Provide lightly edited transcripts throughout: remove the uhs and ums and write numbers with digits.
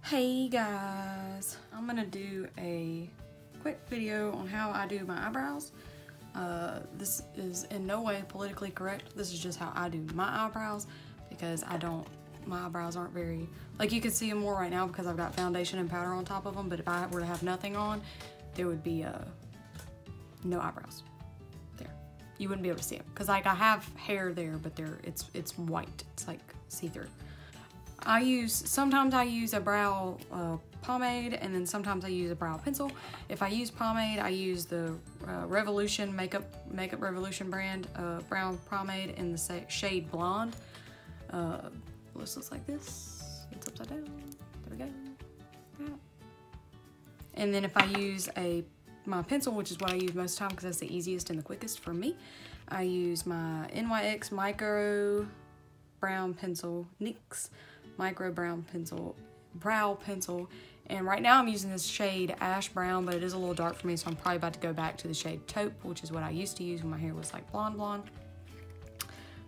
Hey guys, I'm gonna do a quick video on how I do my eyebrows. This is in no way politically correct. This is just how I do my eyebrows because my eyebrows aren't very, like you can see them more right now because I've got foundation and powder on top of them, but if I were to have nothing on, there would be no eyebrows there. You wouldn't be able to see them because like I have hair there, but it's white. It's like see-through. Sometimes I use a brow pomade, and then sometimes I use a brow pencil. If I use pomade, I use the Revolution Makeup Revolution brand brown pomade in the shade Blonde. This looks like this. It's upside down. There we go. And then if I use my pencil, which is what I use most of the time because that's the easiest and the quickest for me, I use my NYX Micro Brown Pencil, NYX Micro Brown Pencil, Brow Pencil, and right now I'm using this shade Ash Brown, but it is a little dark for me, so I'm probably about to go back to the shade Taupe, which is what I used to use when my hair was like blonde.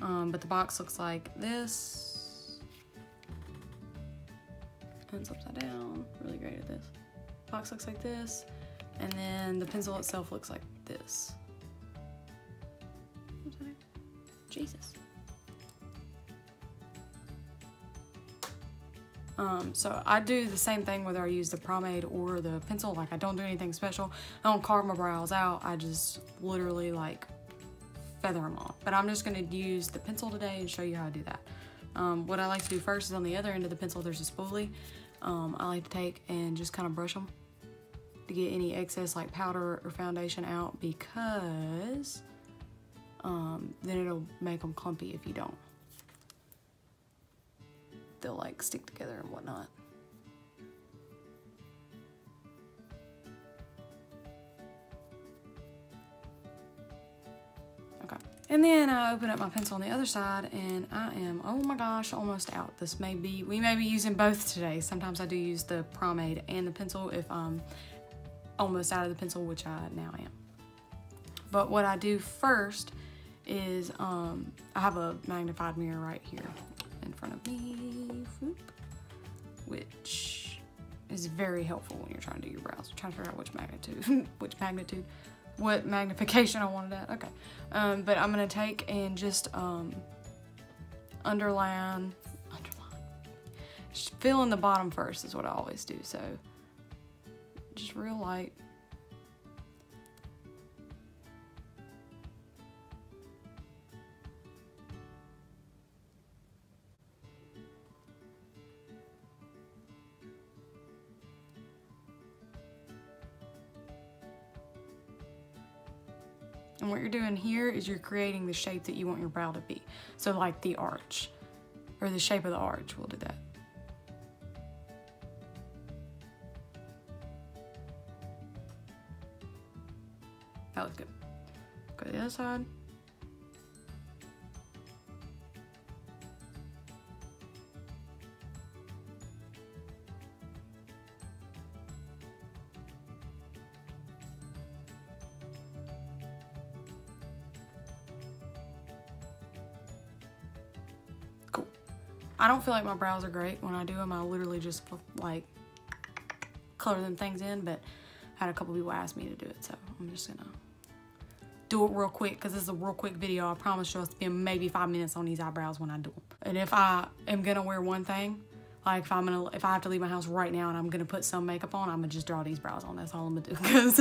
But the box looks like this, and it's upside down, really great at this. Box looks like this, and then the pencil itself looks like this. Jesus. So I do the same thing whether I use the pomade or the pencil. Like I don't do anything special. I don't carve my brows out. I just literally like feather them on. But I'm just gonna use the pencil today and show you how I do that. What I like to do first is on the other end of the pencil there's a spoolie. I like to take and just kind of brush them to get any excess like powder or foundation out because then it'll make them clumpy if you don't. They'll like stick together and whatnot. Okay. And then I open up my pencil on the other side and I am, oh my gosh, almost out. We may be using both today. Sometimes I do use the pomade and the pencil if I'm almost out of the pencil, which I now am. But what I do first is I have a magnified mirror right here in front of me, which is very helpful when you're trying to do your brows. I'm trying to figure out what magnification I wanted at. Okay, but I'm gonna take and just underline, just fill in the bottom first is what I always do. So just real light. And what you're doing here is you're creating the shape that you want your brow to be. So like the arch, or the shape of the arch, we'll do that. That looks good. Go to the other side. Cool. I don't feel like my brows are great when I do them. I literally just like color them things in, but I had a couple people ask me to do it, so I'm just gonna do it real quick because this is a real quick video. I promise you'll spend maybe 5 minutes on these eyebrows when I do them. And if I am gonna wear one thing, like if I have to leave my house right now and I'm gonna put some makeup on, I'm gonna just draw these brows on. That's all I'm gonna do because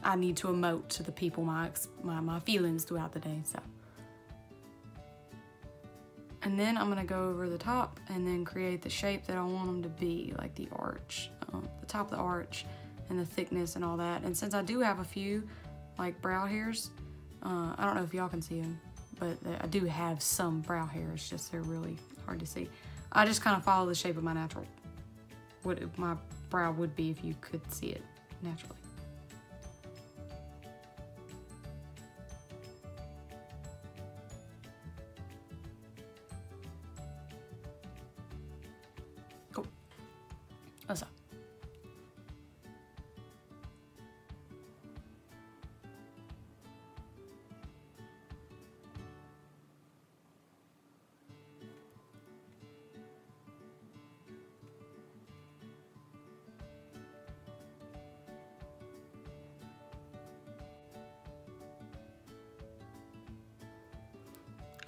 I need to emote to the people my feelings throughout the day. So. And then I'm gonna go over the top and then create the shape that I want them to be, like the arch, the top of the arch and the thickness and all that. And since I do have a few like brow hairs, I don't know if y'all can see them, but I do have some brow hairs, just they're really hard to see. I just kind of follow the shape of my what my brow would be if you could see it naturally. Cool. What's up?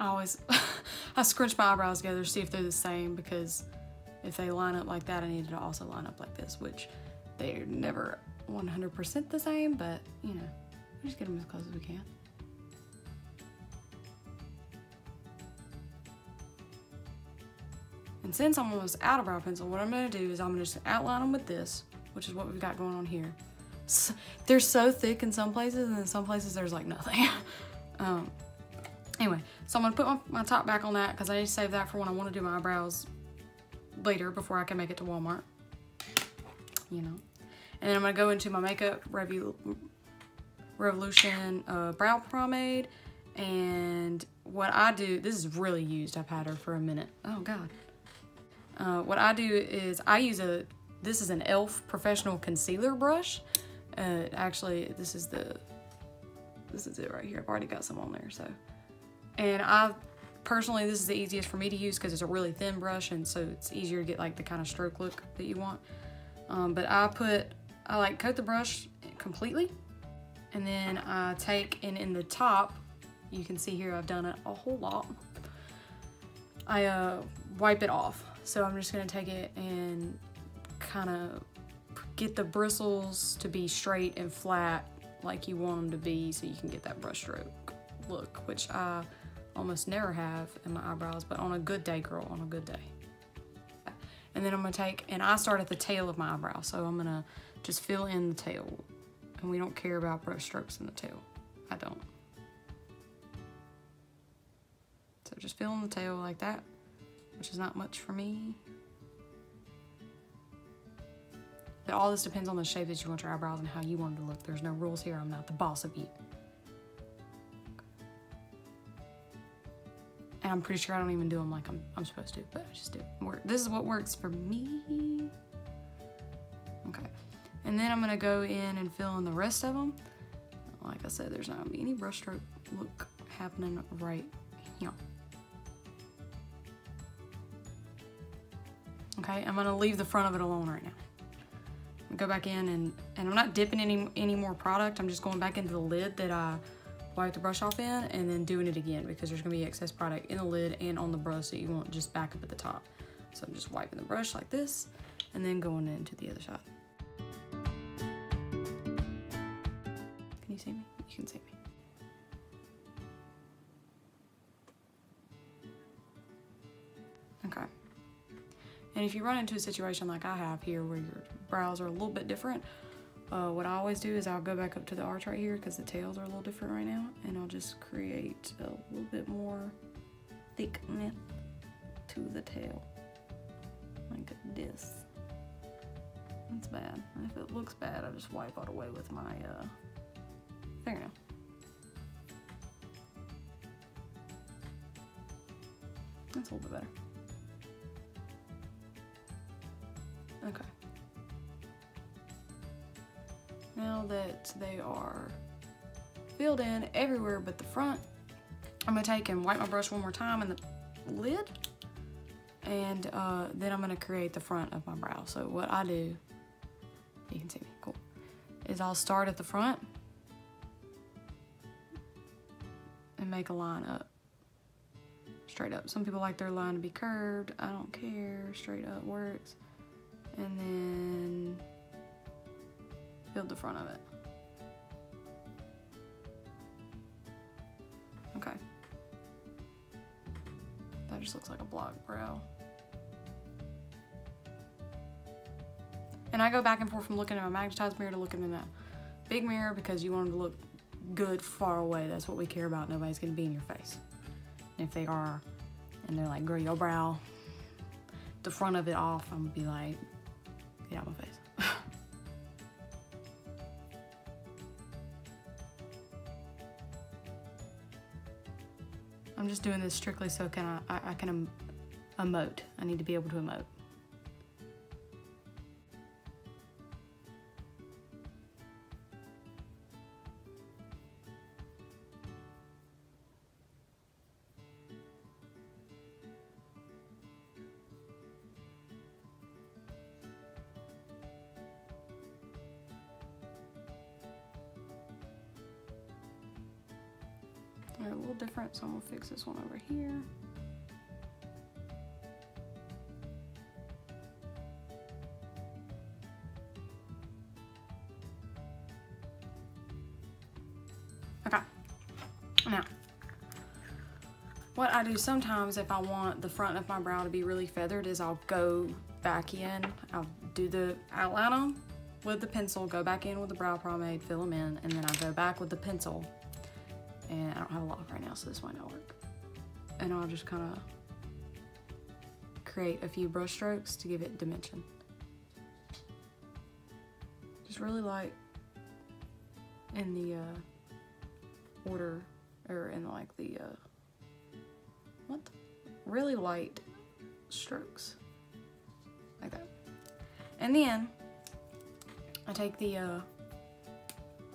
I always, I scrunch my eyebrows together to see if they're the same, because if they line up like that, I need to also line up like this, which they're never 100% the same, but you know, we just get them as close as we can. And since I'm almost out of brow pencil, what I'm gonna do is I'm gonna just outline them with this, which is what we've got going on here. So, they're so thick in some places, and in some places there's like nothing. Anyway, so I'm gonna put my top back on that because I need to save that for when I want to do my eyebrows later before I can make it to Walmart, you know. And then I'm gonna go into my Makeup Revolution brow pomade, and what I do, this is really used, I've had her for a minute. Oh God. What I do is I use this is an e.l.f. professional concealer brush. Actually, this is it right here. I've already got some on there, so. And personally, this is the easiest for me to use because it's a really thin brush, and so it's easier to get like the kind of stroke look that you want. But I like coat the brush completely, and then I take, and in the top, you can see here I've done it a whole lot. I wipe it off. So I'm just gonna take it and kind of get the bristles to be straight and flat like you want them to be, so you can get that brush stroke look, which I almost never have in my eyebrows, but on a good day, girl, on a good day. And then I'm gonna take, and I start at the tail of my eyebrow, so I'm gonna just fill in the tail. And we don't care about brush strokes in the tail. I don't. So just fill in the tail like that, which is not much for me. But all this depends on the shape that you want your eyebrows and how you want them to look. There's no rules here. I'm not the boss of you. And I'm pretty sure I don't even do them like I'm supposed to, but I just do it. This is what works for me. Okay. And then I'm gonna go in and fill in the rest of them. Like I said, there's not gonna be any brush stroke look happening right here. Okay, I'm gonna leave the front of it alone right now. Go back in and I'm not dipping any more product. I'm just going back into the lid that I wiped the brush off in, and then doing it again because there's gonna be excess product in the lid and on the brush that you want just back up at the top. So I'm just wiping the brush like this and then going into the other side. Can you see me? You can see me. Okay. And if you run into a situation like I have here where your brows are a little bit different, what I always do is I'll go back up to the arch right here because the tails are a little different right now, and I'll just create a little bit more thickness to the tail, like this. That's bad. And if it looks bad, I just wipe it away with my fingernail. That's a little bit better. Okay. Now that they are filled in everywhere but the front, I'm gonna take and wipe my brush one more time in the lid, and then I'm gonna create the front of my brow. So what I do, you can see me, cool, is I'll start at the front and make a line up, straight up. Some people like their line to be curved. I don't care, straight up works. And then build the front of it. Okay. That just looks like a block brow. And I go back and forth from looking at my magnetized mirror to looking in that big mirror because you want them to look good far away. That's what we care about. Nobody's gonna be in your face. And if they are, and they're like, girl, your brow, the front of it off, I'm gonna be like, get out of my face. I'm just doing this strictly so I can emote. I need to be able to emote. they're a little different, so I'm gonna fix this one over here. Okay, now, what I do sometimes if I want the front of my brow to be really feathered is I'll go back in, I'll do the outline them with the pencil, go back in with the brow pomade, fill them in, and then I go back with the pencil. And I don't have a lock right now, so this might not work. And I'll just kind of create a few brush strokes to give it dimension. Just really light in the order, or in like the, really light strokes, like that. And then I take the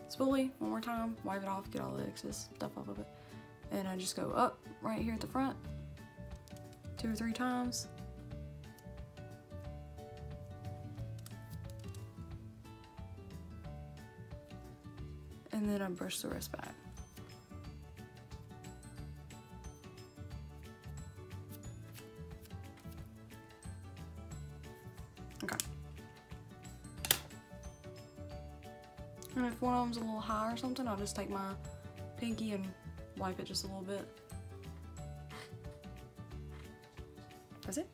spoolie one more time, wipe it off, get all the excess stuff off of it, and I just go up right here at the front 2 or 3 times. And then I brush the rest back. Okay. And if one of them's a little high or something, I'll just take my pinky and wipe it just a little bit. That's it.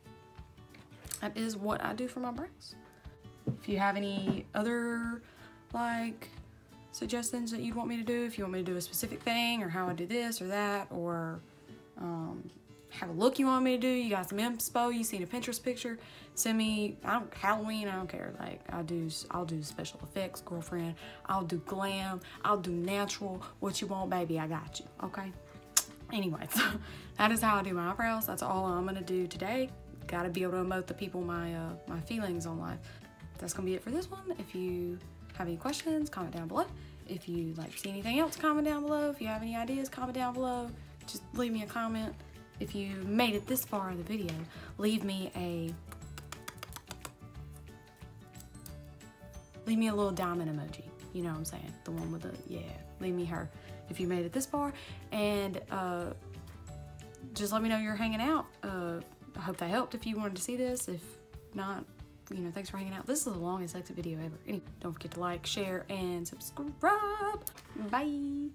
That is what I do for my brows. If you have any other like suggestions that you'd want me to do, if you want me to do a specific thing, or how I do this or that, or have a look you want me to do, you got some inspo, you seen a Pinterest picture, send me. Halloween, I don't care. Like I'll do special effects, girlfriend. I'll do glam. I'll do natural. What you want, baby, I got you. Okay. Anyways, that is how I do my eyebrows. That's all I'm gonna do today. Gotta be able to emote the people my my feelings on life. That's gonna be it for this one. If you have any questions, comment down below. If you like see anything else, comment down below. If you have any ideas, comment down below. Just leave me a comment. If you made it this far in the video, leave me a little diamond emoji. You know what I'm saying? The one with the, yeah, leave me her if you made it this far. And just let me know you're hanging out. I hope that helped if you wanted to see this. If not, you know, thanks for hanging out. This is the longest exit video ever. Anyway, don't forget to like, share, and subscribe. Bye.